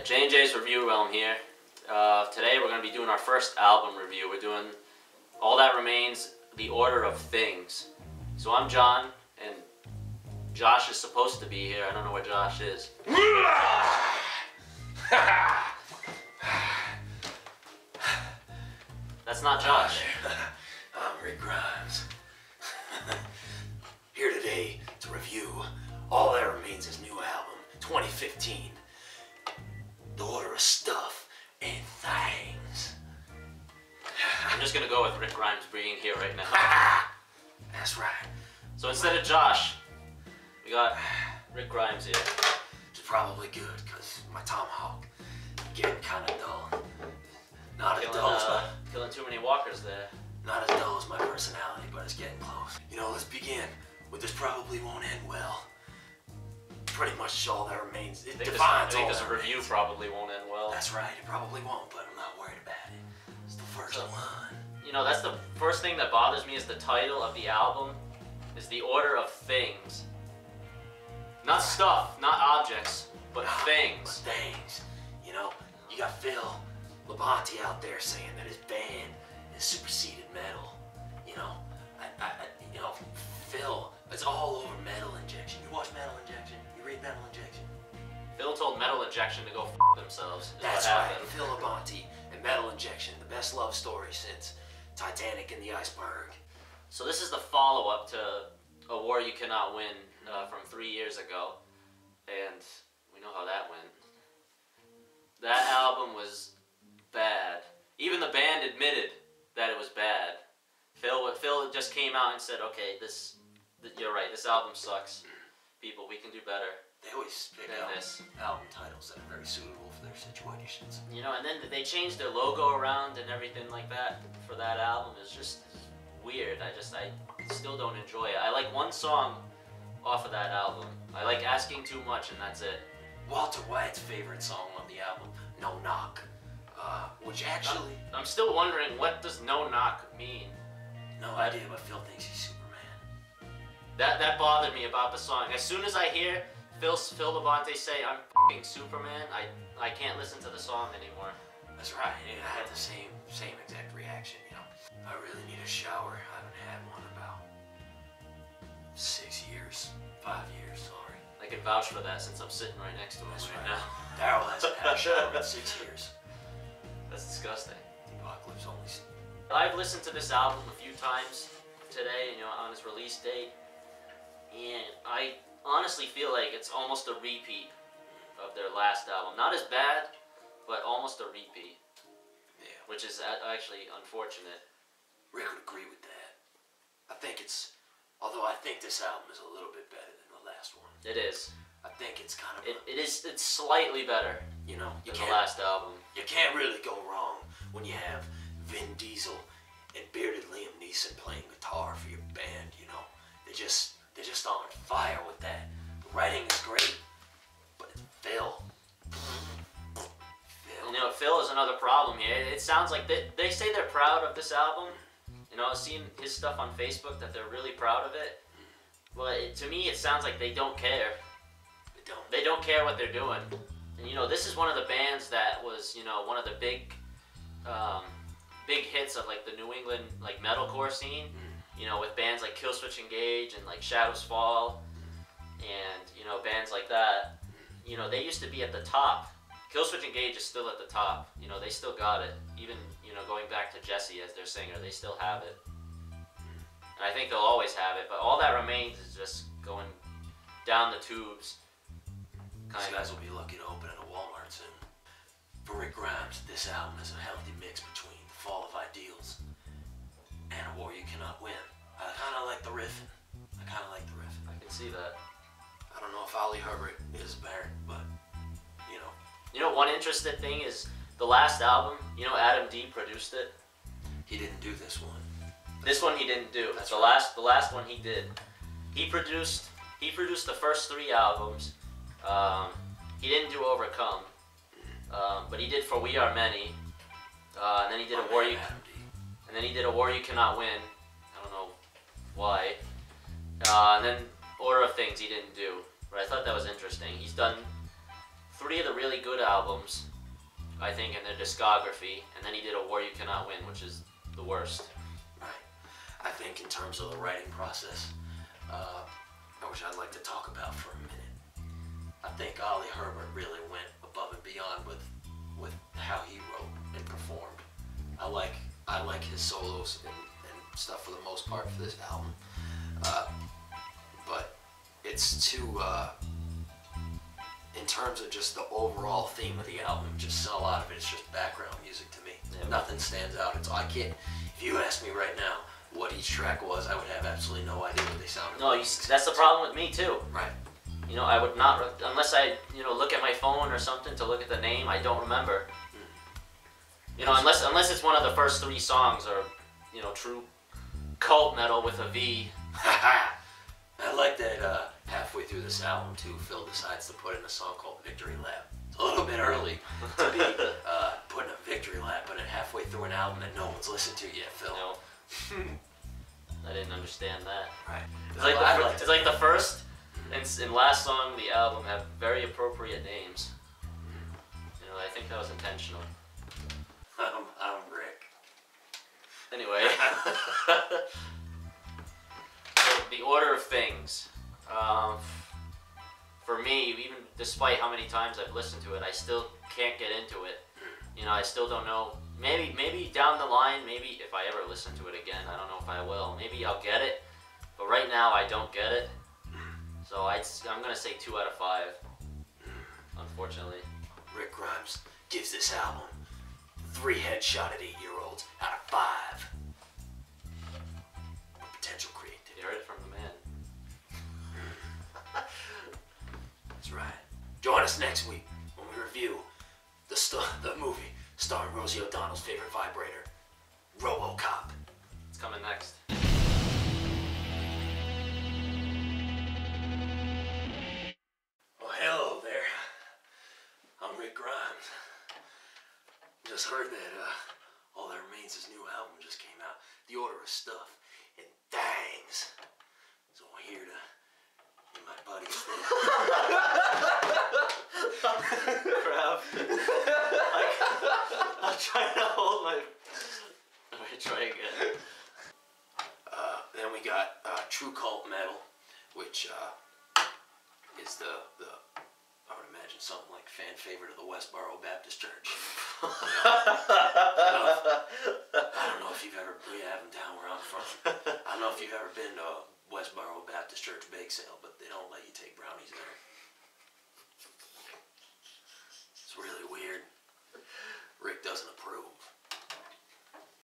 J&J's Review Realm here. Today we're going to be doing our first album review. We're doing All That Remains, The Order of Things. So I'm John, and Josh is supposed to be here. I don't know where Josh is. That's not Josh. I'm Rick Grimes. Here today to review All That Remains' his new album, 2015. The Order of Stuff and Things. I'm just going to go with Rick Grimes being here right now. That's right. So instead of Josh, we got Rick Grimes here. It's probably good, because my tomahawk getting kind of dull. Not as dull as killing too many walkers there. Not as dull as my personality, but it's getting close. You know, let's begin with this probably won't end well. Pretty much All That Remains. It defines I think all this that review remains. Probably won't end well. That's right, it probably won't, but I'm not worried about it. It's the first one. You know, that's the first thing that bothers me is the title of the album is The Order of Things. Not stuff, not objects, but things. But things. You know, you got Phil Labonte out there saying that his band is superseded metal. You know, you know, Phil, it's all over Metal Injection. You watch Metal Injection? You read Metal Injection? Phil told Metal Injection to go f themselves. That's right, Phil Labonte and Metal Injection, the best love story since Titanic and the Iceberg. So this is the follow-up to A War You Cannot Win from 3 years ago, and we know how that went. That album was bad. Even the band admitted that it was bad. Phil just came out and said, "Okay, you're right. This album sucks. People, we can do better." They always pick album titles that are very suitable for their situations. You know, and then they changed their logo around and everything like that for that album. It's just weird. I still don't enjoy it. I like one song off of that album. I like Asking Too Much, and that's it. Walter White's favorite song on the album, No Knock, which actually... I'm still wondering, what does No Knock mean? No idea, but Phil thinks he's Superman. That bothered me about the song. As soon as I hear Phil Labonte say, "I'm f***ing Superman," I can't listen to the song anymore. That's right, and I had the same exact reaction, you know. I really need a shower. I haven't had one in about 6 years, 5 years, sorry. I can vouch for that since I'm sitting right next to him right now. Daryl hasn't had a shower in 6 years. That's disgusting. The apocalypse only... I've listened to this album a few times today, you know, on its release date, and I honestly feel like it's almost a repeat of their last album. Not as bad, but almost a repeat. Yeah. Which is actually unfortunate. Rick would agree with that. I think it's, although I think this album is a little bit better than the last one. It is. I think it's kind of it's slightly better, you know, than the last album. You can't really go wrong when you have Vin Diesel and bearded Liam Neeson playing guitar for your band, you know. They're just on fire with that. The writing is great, but it's Phil. You know, Phil is another problem here. It sounds like they say they're proud of this album. You know, I've seen his stuff on Facebook that they're really proud of it. But to me, it sounds like they don't care. They don't care what they're doing. And you know, this is one of the bands that was, you know, one of the big hits of like the New England like metalcore scene. You know, with bands like Killswitch Engage and like Shadows Fall, and you know, bands like that. You know, they used to be at the top. Killswitch Engage is still at the top. You know, they still got it. Even, you know, going back to Jesse as their singer, they still have it. And I think they'll always have it, but All That Remains is just going down the tubes. These guys will be lucky to open at a Walmart soon. For Rick Grimes, this album is a healthy mix between the fall of ideals and A War You Cannot Win. I kind of like the riffing. I can see that. I don't know if Ali Herbert is Baron, but, you know. You know, one interesting thing is the last album, you know, Adam D produced it. He didn't do this one. This one he didn't do. That's the last one he did. He produced the first 3 albums. He didn't do Overcome, but he did For We Are Many. And then he did A War You Cannot Win. I don't know why. And then Order of Things he didn't do. But I thought that was interesting. He's done 3 of the really good albums, I think, in their discography, and then he did A War You Cannot Win, which is the worst. Right. I think in terms of the writing process, which I'd like to talk about for a minute, I think Ollie Herbert really went above and beyond with how he wrote and performed. I like his solos and stuff for the most part for this album, but it's too. In terms of just the overall theme of the album, just a lot of it is just background music to me. Yeah. Nothing stands out. I can't. If you ask me right now what each track was, I would have absolutely no idea what they sounded like. No, that's the problem with me too. Right. You know, I would not, unless I, look at my phone or something to look at the name, I don't remember. You know, unless it's one of the first 3 songs or, Tru-Kvlt-Metal with a V. I like that halfway through this album too, Phil decides to put in a song called Victory Lap. It's a little bit early to be putting a victory lap, but halfway through an album that no one's listened to yet, Phil. No. I didn't understand that. Right. It's like the first and last song of the album have very appropriate names. I think that was intentional. I'm Rick. Anyway. So the order of things. For me, even despite how many times I've listened to it, I still can't get into it. I still don't know. Maybe down the line, maybe if I ever listen to it again, I don't know if I will. Maybe I'll get it, but right now I don't get it. So I'm gonna say 2 out of 5. Unfortunately. Rick Grimes gives this album 3 headshot at 8-year-olds out of 5. Potential creativity. You heard it from the man. That's right. Join us next week when we review the movie starring Rosie O'Donnell's favorite vibrator, RoboCop. It's coming next. Well, hello there. I'm Rick Grimes. Just heard that All That Remains' his new album just came out. The Order of Stuff and Things. So I'm here to get my buddies Crap. I'm trying to hold my... Alright, try again. Then we got Tru-Kvlt-Metal, which is the I would imagine something like fan favorite of the Westboro Baptist Church. I don't know if you've ever, we have them down where I'm from. I don't know if you've ever been to Westboro Baptist Church bake sale, but they don't let you take